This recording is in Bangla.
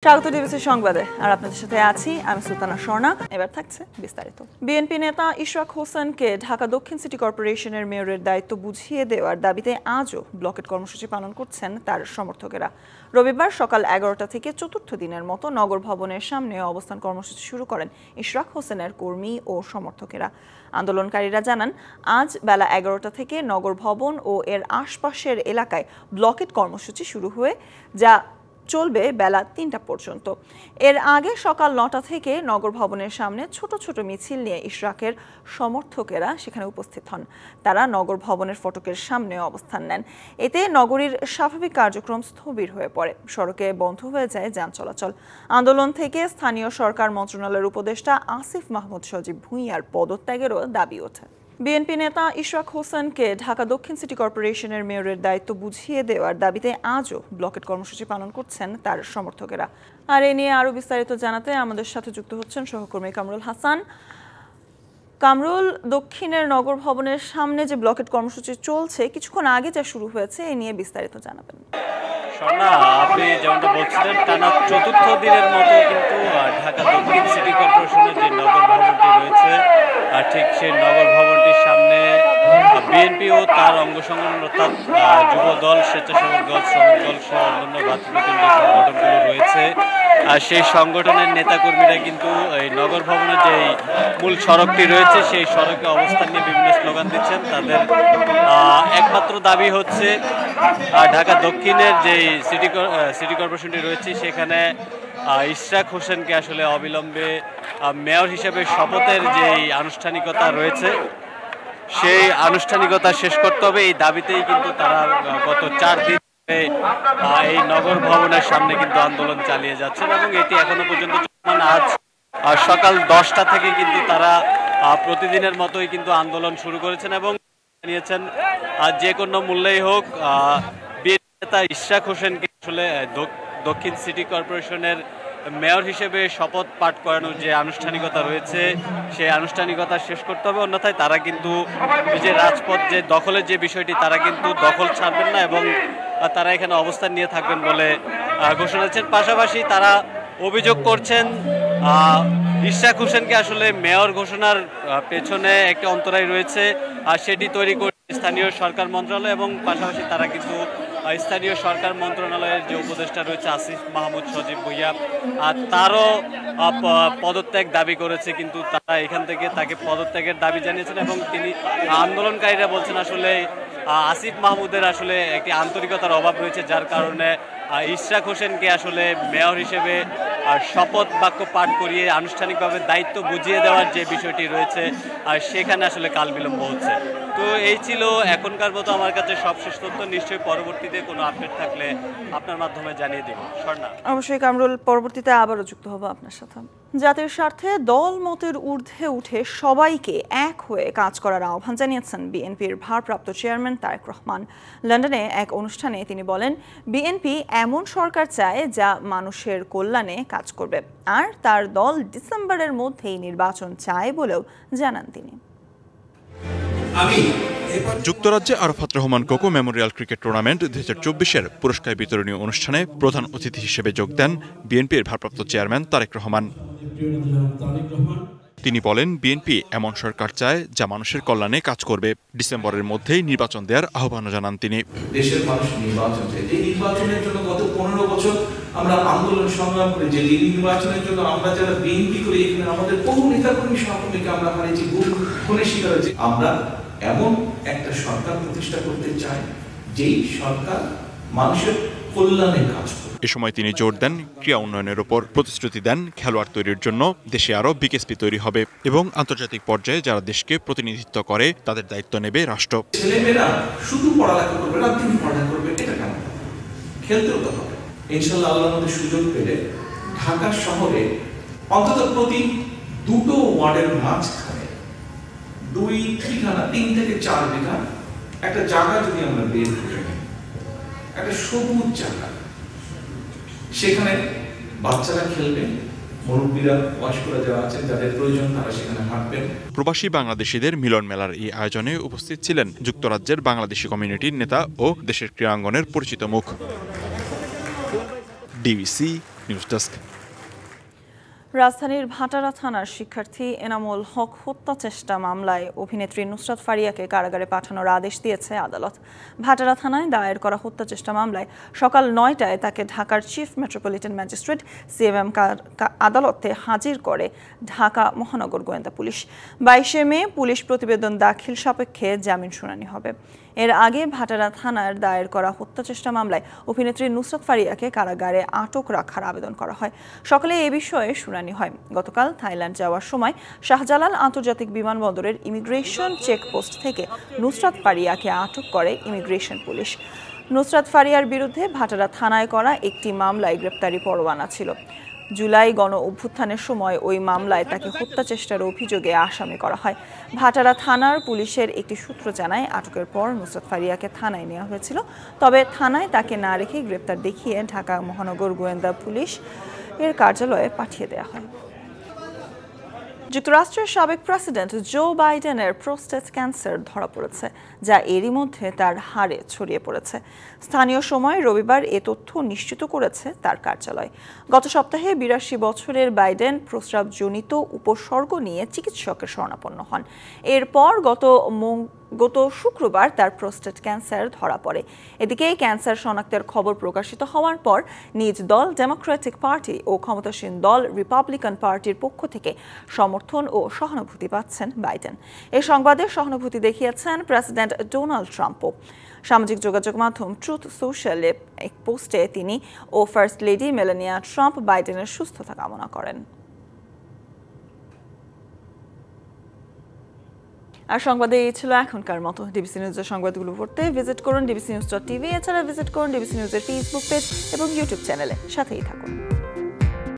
স্বাগত ডিবিসি সংবাদে আর আপনাদের সাথে আছি আমি সুলতানা স্বর্ণা। এবার থাকছে বিস্তারিত। বিএনপি নেতা ইশরাক হোসেনকে ঢাকা দক্ষিণ সিটি কর্পোরেশনের মেয়রের দায়িত্ব বুঝিয়ে দেওয়ার দাবিতে আজও ব্লকেট কর্মসূচি পালন করছেন তার সমর্থকেরা। রবিবার সকাল 11টা থেকে চতুর্থ দিনের মতো নগর ভবনের সামনে অবস্থান কর্মসূচি শুরু করেন ইশরাক হোসেনের কর্মী ও সমর্থকেরা। আন্দোলনকারীরা জানান, আজ বেলা 11টা থেকে নগর ভবন ও এর আশপাশের এলাকায় ব্লকেট কর্মসূচি শুরু হয়ে যা চলবে বেলা 3টা পর্যন্ত। এর আগে সকাল 9টা থেকে নগর ভবনের সামনে ছোট ছোট মিছিল নিয়ে ইশরাকের সমর্থকেরা সেখানে উপস্থিত হন। তারা নগর ভবনের ফটকের সামনে অবস্থান নেন। এতে নগরীর স্বাভাবিক কার্যক্রম স্থবির হয়ে পড়ে, সড়কে বন্ধ হয়ে যায় যান চলাচল। আন্দোলন থেকে স্থানীয় সরকার মন্ত্রণালয়ের উপদেষ্টা আসিফ মাহমুদ সজীব ভুঁইয়ার পদত্যাগেরও দাবি ওঠে। বিএনপি নেতা ইশরাক হোসেনকে ঢাকা দক্ষিণ সিটি কর্পোরেশনের মেয়রের দায়িত্ব বুঝিয়ে দেওয়ার দাবিতে আজও ব্লকেট কর্মসূচি পালন করছেন তার সমর্থকেরা। আর এ নিয়ে আরও বিস্তারিত জানাতে আমাদের সাথে যুক্ত হচ্ছেন সহকর্মী কামরুল হাসান। কামরুল, দক্ষিণের নগর ভবনের সামনে যে ব্লকেট কর্মসূচি চলছে, কিছুক্ষণ আগে যা শুরু হয়েছে, এ নিয়ে বিস্তারিত জানাবেন। স্বর্ণা, আপনি যেমনটা বলছিলেন, টানা চতুর্থ দিনের মতো কিন্তু ঢাকা দক্ষিণ সিটি কর্পোরেশনের যে নগর ভবনটি রয়েছে, ঠিক সেই নগর ভবনটির সামনে বিএনপি ও তার অঙ্গ সংগঠন অর্থাৎ যুব দল, স্বেচ্ছাসেবক দল, শ্রমিক দল সহ অন্যান্য ভাতৃপ্রতিম যে সংগঠনগুলো রয়েছে, সেই সংগঠনের নেতাকর্মীরা কিন্তু এই নগর ভবনের যে মূল সড়কটি রয়েছে সেই সড়কে অবস্থান নিয়ে বিভিন্ন স্লোগান দিচ্ছেন। তাদের একমাত্র দাবি হচ্ছে ঢাকা দক্ষিণের যে সিটি কর্পোরেশনটি রয়েছে সেখানে ইশরাক হোসেনকে আসলে অবিলম্বে মেয়র হিসেবে শপথের যে আনুষ্ঠানিকতা রয়েছে সেই আনুষ্ঠানিকতা শেষ করতে হবে। এই দাবিতেই কিন্তু তারা গত 4 দিন এই নগর ভবনের সামনে কিন্তু আন্দোলন চালিয়ে যাচ্ছেন এবং এটি এখনো পর্যন্ত চলমান। আজ সকাল 10টা থেকে কিন্তু তারা প্রতিদিনের মতোই কিন্তু আন্দোলন শুরু করেছেন এবং জানিয়েছেন যে কোনো মূল্যেই হোক বিএনপি নেতা ইশরাক হোসেনকে আসলে দক্ষিণ সিটি কর্পোরেশনের মেয়র হিসেবে শপথ পাঠ করানোর যে আনুষ্ঠানিকতা রয়েছে সেই আনুষ্ঠানিকতা শেষ করতে হবে, অন্যথায় তারা কিন্তু এই যে রাজপথ যে দখলের যে বিষয়টি তারা কিন্তু দখল ছাড়বেন না এবং তারা এখানে অবস্থান নিয়ে থাকবেন বলে ঘোষণা দিচ্ছেন। পাশাপাশি তারা অভিযোগ করছেন ইশরাক হোসেনকে আসলে মেয়র ঘোষণার পেছনে একটা অন্তরায় রয়েছে আর সেটি তৈরি করে স্থানীয় সরকার মন্ত্রণালয় এবং পাশাপাশি তারা কিন্তু স্থানীয় সরকার মন্ত্রণালয়ের যে উপদেষ্টা রয়েছে আসিফ মাহমুদ সজীব ভুঁইয়া তারও পদত্যাগ দাবি করেছে, কিন্তু তারা এখান থেকে তাকে পদত্যাগের দাবি জানিয়েছেন এবং তিনি আন্দোলনকারীরা বলছেন আসলে আসিফ মাহমুদের আসলে একটি আন্তরিকতার অভাব রয়েছে, যার কারণে ইশরাক হোসেনকে আসলে মেয়র হিসেবে শপথ বাক্য পাঠ করিয়ে আনুষ্ঠানিকভাবে দায়িত্ব বুঝিয়ে দেওয়ার যে বিষয়টি রয়েছে সেখানে আসলে কাল বিলম্ব হচ্ছে। তো এই ছিল এখনকার মতো আমার কাছে সবশেষ তথ্য। নিশ্চয়ই পরবর্তীতে কোনো আপডেট থাকলে আপনার মাধ্যমে জানিয়ে দেব। স্বর্ণা, অবশ্যই কামরুল, পরবর্তীতে আবারও যুক্ত হব আপনার সাথে। জাতির স্বার্থে দল মতের ঊর্ধ্বে উঠে সবাইকে এক হয়ে কাজ করার আহ্বান জানিয়েছেন বিএনপির ভারপ্রাপ্ত চেয়ারম্যান তারেক রহমান। লন্ডনে এক অনুষ্ঠানে তিনি বলেন, বিএনপি এমন সরকার চায় যা মানুষের কল্যাণে কাজ করবে, আর তার দল ডিসেম্বরের মধ্যেই নির্বাচন চায় বলেও জানান তিনি। যুক্তরাজ্যে Arafat Rahman Koko memorial cricket tournament 2024-এর পুরস্কার বিতরণী অনুষ্ঠানে প্রধান অতিথি হিসেবে যোগ দেন বিএনপির ভারপ্রাপ্ত চেয়ারম্যান তারেক রহমান। তিনি বলেন, বিএনপি এমন সরকার চায় যা মানুষের কল্যাণে কাজ করবে, ডিসেম্বরের মধ্যেই নির্বাচন দেওয়ার আহ্বান জানান তিনি। দেশের মানুষ নির্বাচন চায়, এই নির্বাচনের জন্য গত 15 বছর আমরা আন্দোলন সংগ্রাম করে যে নির্বাচনের জন্য আমরা যারা বিএনপি করি এখানে আমাদের বহু নেতাকর্মী সহকর্মীকে আমরা হারিয়েছি, খুনের শিকার হয়েছি। আমরা এমন একটা সরকার প্রতিষ্ঠা করতে চাই যেই সরকার মানুষের কল্যাণে কাজ করে। এ সময় তিনি জোর দেন ক্রীড়া উন্নয়নের উপর, প্রতিশ্রুতি দেন খেলোয়াড় তৈরির জন্য দেশে আরও বিকেএসপি তৈরি হবে এবং আন্তর্জাতিক পর্যায়ে যারা দেশকে প্রতিনিধিত্ব করে তাদের দায়িত্ব নেবে রাষ্ট্র। ছেলেমেয়েরা শুধু পড়ালেখা করবে, রাত দিন পড়ালেখা করবে, এটা কেন? খেলতেও তো হবে। ইনশাআল্লাহ আল্লাহর মধ্যে সুযোগ পেলে ঢাকা শহরে অন্তত প্রতি 2টো ওয়ার্ডের মাঝখানে 3 থেকে 4 বিঘা একটা জায়গা যদি আমরা বের করে নিই, একটা সবুজ জায়গা, সেখানে বাচ্চারা খেলবে, মুরব্বীরা, বয়স্করা যারা আছেন যাদের প্রয়োজন তারা সেখানে হাঁটবেন। প্রবাসী বাংলাদেশিদের মিলন মেলার এই আয়োজনে উপস্থিত ছিলেন যুক্তরাজ্যের বাংলাদেশি কমিউনিটির নেতা ও দেশের ক্রীড়াঙ্গনের পরিচিত মুখ। DBC, news desk. রাজধানীর ভাটারা থানার শিক্ষার্থী এনামুল হক হত্যা চেষ্টা মামলায় অভিনেত্রী নুসরাত ফারিয়াকে কারাগারে পাঠানোর আদেশ দিয়েছে আদালত। ভাটারা থানায় দায়ের করা হত্যা চেষ্টা মামলায় সকাল ৯টায় তাকে ঢাকার চিফ মেট্রোপলিটন ম্যাজিস্ট্রেট সিএমএম আদালতে হাজির করে ঢাকা মহানগর গোয়েন্দা পুলিশ। ২২শে মে পুলিশ প্রতিবেদন দাখিল সাপেক্ষে জামিন শুনানি হবে। এর আগে ভাটারা থানার দায়ের করা হত্যা চেষ্টা মামলায় অভিনেত্রী নুসরাত ফারিয়াকে কারাগারে আটক রাখার আবেদন করা হয়। সকালে এ বিষয়ে শুনানি হয়। গতকাল থাইল্যান্ড যাওয়ার সময় শাহজালাল আন্তর্জাতিক বিমানবন্দরের ইমিগ্রেশন চেকপোস্ট থেকে নুসরাত ফারিয়াকে আটক করে ইমিগ্রেশন পুলিশ। নুসরাত ফারিয়ার বিরুদ্ধে ভাটারা থানায় করা একটি মামলায় গ্রেপ্তারি পরোয়ানা ছিল। জুলাই গণ অভ্যুত্থানের সময় ওই মামলায় তাকে হত্যা চেষ্টার অভিযোগে আসামি করা হয়। ভাটারা থানার পুলিশের একটি সূত্র জানায় আটকের পর নুসরাত ফারিয়াকে থানায় নেওয়া হয়েছিল, তবে থানায় তাকে না রেখে গ্রেপ্তার দেখিয়ে ঢাকা মহানগর গোয়েন্দা পুলিশ এর কার্যালয়ে পাঠিয়ে দেওয়া হয়। যুক্তরাষ্ট্রের সাবেক প্রেসিডেন্ট জো বাইডেনের প্রোস্টেট ক্যান্সার ধরা পড়েছে, যা এরই মধ্যে তার হাড়ে ছড়িয়ে পড়েছে। স্থানীয় সময় রবিবার এ তথ্য নিশ্চিত করেছে তার কার্যালয়। গত সপ্তাহে ৮২ বছরের বাইডেন প্রস্রাবজনিত উপসর্গ নিয়ে চিকিৎসকের শরণাপন্ন হন। এরপর গত শুক্রবার তার প্রোস্টেট ক্যান্সার ধরা পড়ে। এদিকে ক্যান্সার শনাক্তের খবর প্রকাশিত হওয়ার পর নিজ দল ডেমোক্রেটিক পার্টি ও ক্ষমতাসীন দল রিপাবলিকান পার্টির পক্ষ থেকে সমর্থন ও সহানুভূতি পাচ্ছেন বাইডেন। এই সংবাদে সহানুভূতি দেখিয়েছেন প্রেসিডেন্ট ডোনাল্ড ট্রাম্পও। সামাজিক যোগাযোগ মাধ্যম ট্রুথ সোশ্যালে এক পোস্টে তিনি ও ফার্স্ট লেডি মেলানিয়া ট্রাম্প বাইডেনের সুস্থতা কামনা করেন। আর সংবাদে এই ছিল এখনকার মতো। ডিবিসি নিউজের সংবাদগুলো পড়তে ভিজিট করুন dbcnews.tv। এছাড়া ভিজিট করুন ডিবিসি নিউজের ফেসবুক পেজ এবং ইউটিউব চ্যানেলে। সাথেই থাকুন।